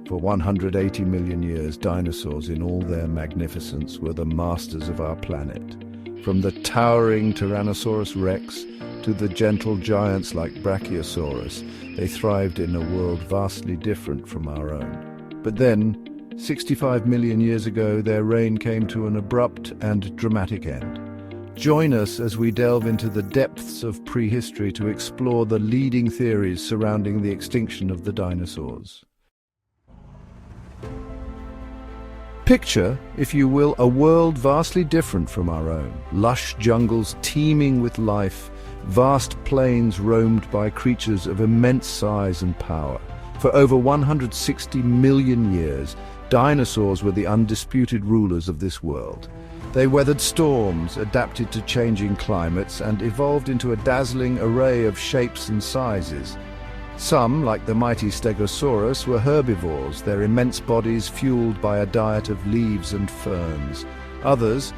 For 180 million years, dinosaurs in all their magnificence were the masters of our planet. From the towering Tyrannosaurus rex to the gentle giants like Brachiosaurus, they thrived in a world vastly different from our own. But then, 65 million years ago, their reign came to an abrupt and dramatic end. Join us as we delve into the depths of prehistory to explore the leading theories surrounding the extinction of the dinosaurs. Picture, if you will, a world vastly different from our own. Lush jungles teeming with life, vast plains roamed by creatures of immense size and power. For over 160 million years, dinosaurs were the undisputed rulers of this world. They weathered storms, adapted to changing climates, and evolved into a dazzling array of shapes and sizes. Some, like the mighty Stegosaurus, were herbivores, their immense bodies fueled by a diet of leaves and ferns. Others,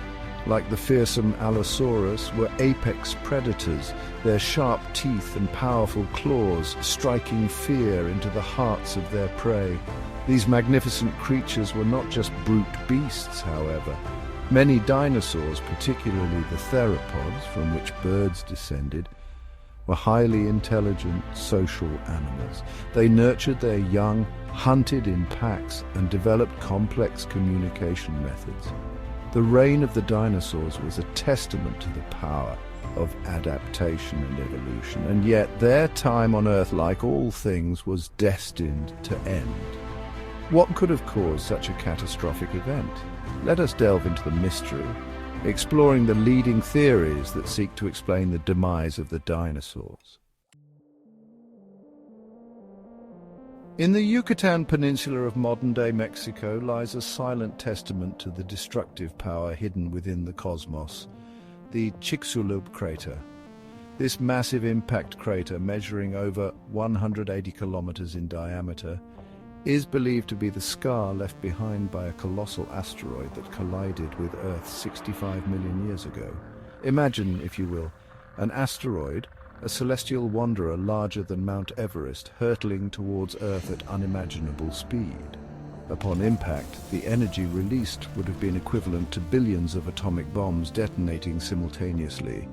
like the fearsome Allosaurus, were apex predators, their sharp teeth and powerful claws striking fear into the hearts of their prey. These magnificent creatures were not just brute beasts, however. Many dinosaurs, particularly the theropods, from which birds descended, were highly intelligent social animals. They nurtured their young, hunted in packs, and developed complex communication methods. The reign of the dinosaurs was a testament to the power of adaptation and evolution, and yet their time on Earth, like all things, was destined to end. What could have caused such a catastrophic event? Let us delve into the mystery, exploring the leading theories that seek to explain the demise of the dinosaurs. In the Yucatan Peninsula of modern-day Mexico lies a silent testament to the destructive power hidden within the cosmos, the Chicxulub crater. This massive impact crater, measuring over 180 kilometers in diameter, is believed to be the scar left behind by a colossal asteroid that collided with Earth 65 million years ago. Imagine, if you will, an asteroid, a celestial wanderer larger than Mount Everest, hurtling towards Earth at unimaginable speed. Upon impact, the energy released would have been equivalent to billions of atomic bombs detonating simultaneously.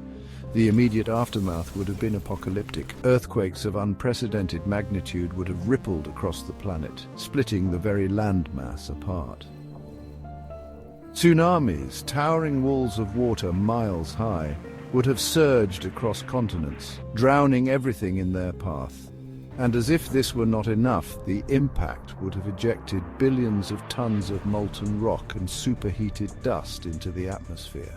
The immediate aftermath would have been apocalyptic. Earthquakes of unprecedented magnitude would have rippled across the planet, splitting the very landmass apart. Tsunamis, towering walls of water miles high, would have surged across continents, drowning everything in their path. And as if this were not enough, the impact would have ejected billions of tons of molten rock and superheated dust into the atmosphere.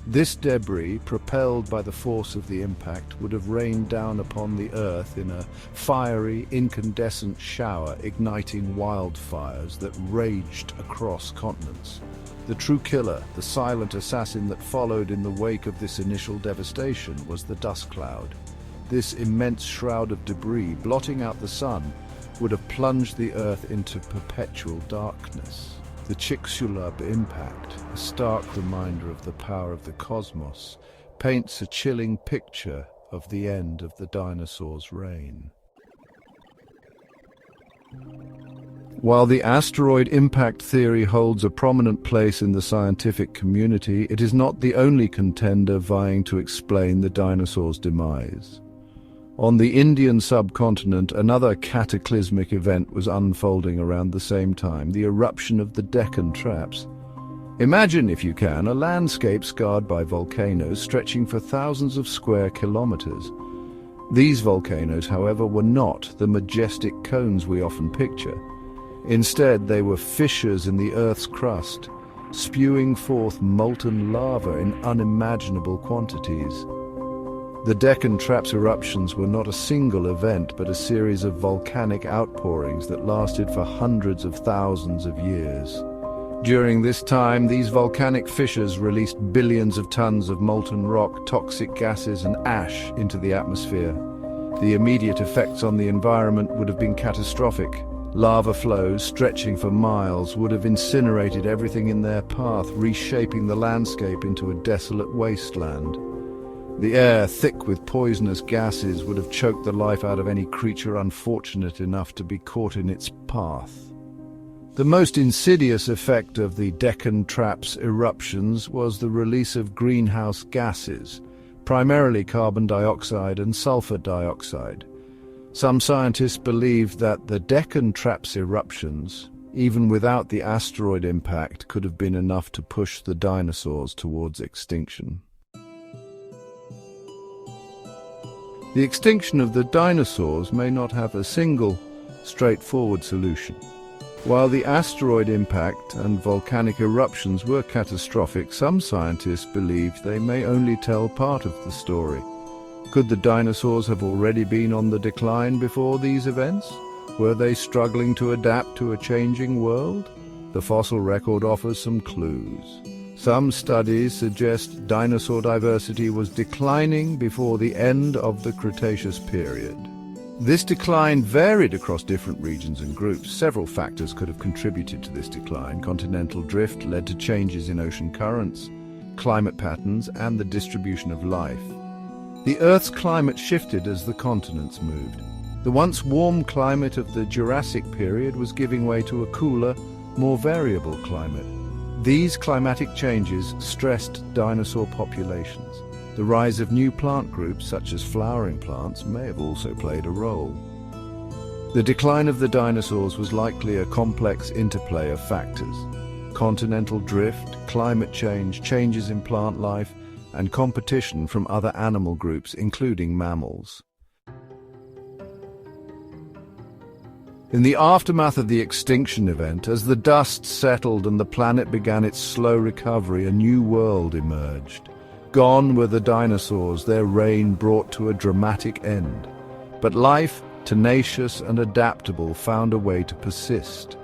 This debris, propelled by the force of the impact, would have rained down upon the Earth in a fiery, incandescent shower, igniting wildfires that raged across continents. The true killer, the silent assassin that followed in the wake of this initial devastation, was the dust cloud. This immense shroud of debris, blotting out the sun, would have plunged the Earth into perpetual darkness. The Chicxulub impact, a stark reminder of the power of the cosmos, paints a chilling picture of the end of the dinosaurs' reign. While the asteroid impact theory holds a prominent place in the scientific community, it is not the only contender vying to explain the dinosaurs' demise. On the Indian subcontinent, another cataclysmic event was unfolding around the same time, the eruption of the Deccan Traps. Imagine, if you can, a landscape scarred by volcanoes stretching for thousands of square kilometers. These volcanoes, however, were not the majestic cones we often picture. Instead, they were fissures in the Earth's crust, spewing forth molten lava in unimaginable quantities. The Deccan Traps eruptions were not a single event, but a series of volcanic outpourings that lasted for hundreds of thousands of years. During this time, these volcanic fissures released billions of tons of molten rock, toxic gases, and ash into the atmosphere. The immediate effects on the environment would have been catastrophic. Lava flows, stretching for miles, would have incinerated everything in their path, reshaping the landscape into a desolate wasteland. The air, thick with poisonous gases, would have choked the life out of any creature unfortunate enough to be caught in its path. The most insidious effect of the Deccan Trap's eruptions was the release of greenhouse gases, primarily carbon dioxide and sulfur dioxide. Some scientists believe that the Deccan Trap's eruptions, even without the asteroid impact, could have been enough to push the dinosaurs towards extinction. The extinction of the dinosaurs may not have a single, straightforward solution. While the asteroid impact and volcanic eruptions were catastrophic, some scientists believe they may only tell part of the story. Could the dinosaurs have already been on the decline before these events? Were they struggling to adapt to a changing world? The fossil record offers some clues. Some studies suggest dinosaur diversity was declining before the end of the Cretaceous period. This decline varied across different regions and groups. Several factors could have contributed to this decline. Continental drift led to changes in ocean currents, climate patterns, and the distribution of life. The Earth's climate shifted as the continents moved. The once warm climate of the Jurassic period was giving way to a cooler, more variable climate. These climatic changes stressed dinosaur populations. The rise of new plant groups, such as flowering plants, may have also played a role. The decline of the dinosaurs was likely a complex interplay of factors: continental drift, climate change, changes in plant life, and competition from other animal groups, including mammals. In the aftermath of the extinction event, as the dust settled and the planet began its slow recovery, a new world emerged. Gone were the dinosaurs, their reign brought to a dramatic end. But life, tenacious and adaptable, found a way to persist.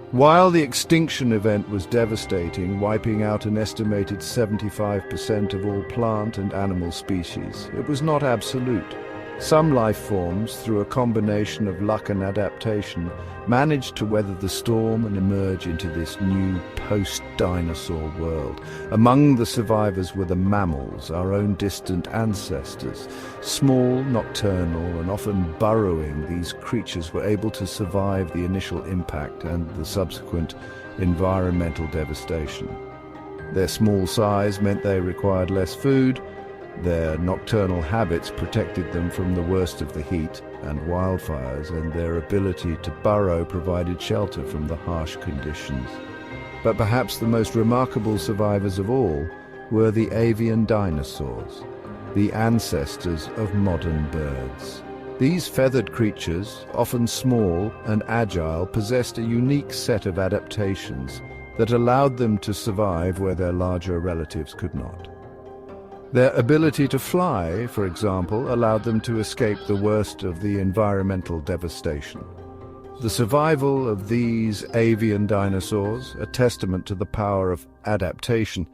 While the extinction event was devastating, wiping out an estimated 75% of all plant and animal species, it was not absolute. Some life forms, through a combination of luck and adaptation, managed to weather the storm and emerge into this new post-dinosaur world. Among the survivors were the mammals, our own distant ancestors. Small, nocturnal, and often burrowing, these creatures were able to survive the initial impact and the subsequent environmental devastation. Their small size meant they required less food. Their nocturnal habits protected them from the worst of the heat and wildfires, and their ability to burrow provided shelter from the harsh conditions. But perhaps the most remarkable survivors of all were the avian dinosaurs, the ancestors of modern birds. These feathered creatures, often small and agile, possessed a unique set of adaptations that allowed them to survive where their larger relatives could not. Their ability to fly, for example, allowed them to escape the worst of the environmental devastation. The survival of these avian dinosaurs, a testament to the power of adaptation,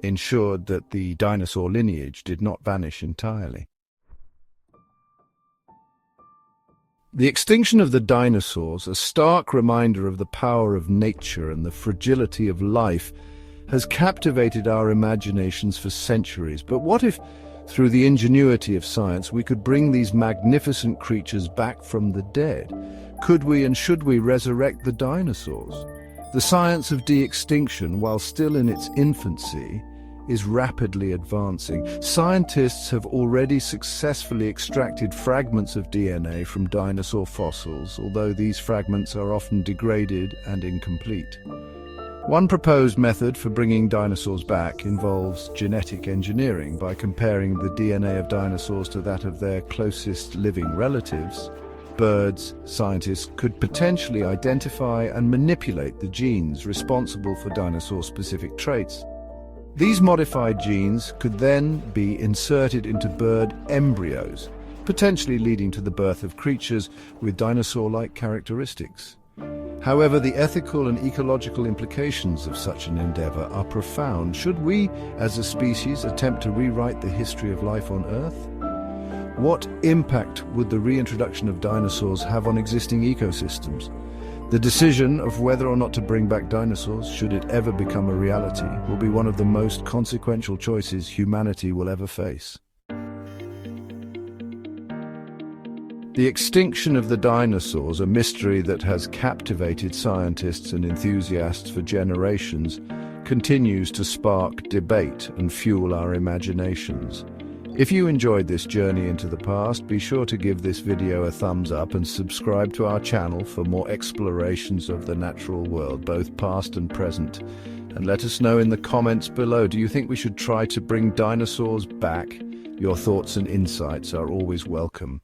ensured that the dinosaur lineage did not vanish entirely. The extinction of the dinosaurs, a stark reminder of the power of nature and the fragility of life, has captivated our imaginations for centuries. But what if, through the ingenuity of science, we could bring these magnificent creatures back from the dead? Could we and should we resurrect the dinosaurs? The science of de-extinction, while still in its infancy, is rapidly advancing. Scientists have already successfully extracted fragments of DNA from dinosaur fossils, although these fragments are often degraded and incomplete. One proposed method for bringing dinosaurs back involves genetic engineering. By comparing the DNA of dinosaurs to that of their closest living relatives, birds, scientists could potentially identify and manipulate the genes responsible for dinosaur-specific traits. These modified genes could then be inserted into bird embryos, potentially leading to the birth of creatures with dinosaur-like characteristics. However, the ethical and ecological implications of such an endeavor are profound. Should we, as a species, attempt to rewrite the history of life on Earth? What impact would the reintroduction of dinosaurs have on existing ecosystems? The decision of whether or not to bring back dinosaurs, should it ever become a reality, will be one of the most consequential choices humanity will ever face. The extinction of the dinosaurs, a mystery that has captivated scientists and enthusiasts for generations, continues to spark debate and fuel our imaginations. If you enjoyed this journey into the past, be sure to give this video a thumbs up and subscribe to our channel for more explorations of the natural world, both past and present. And let us know in the comments below, do you think we should try to bring dinosaurs back? Your thoughts and insights are always welcome.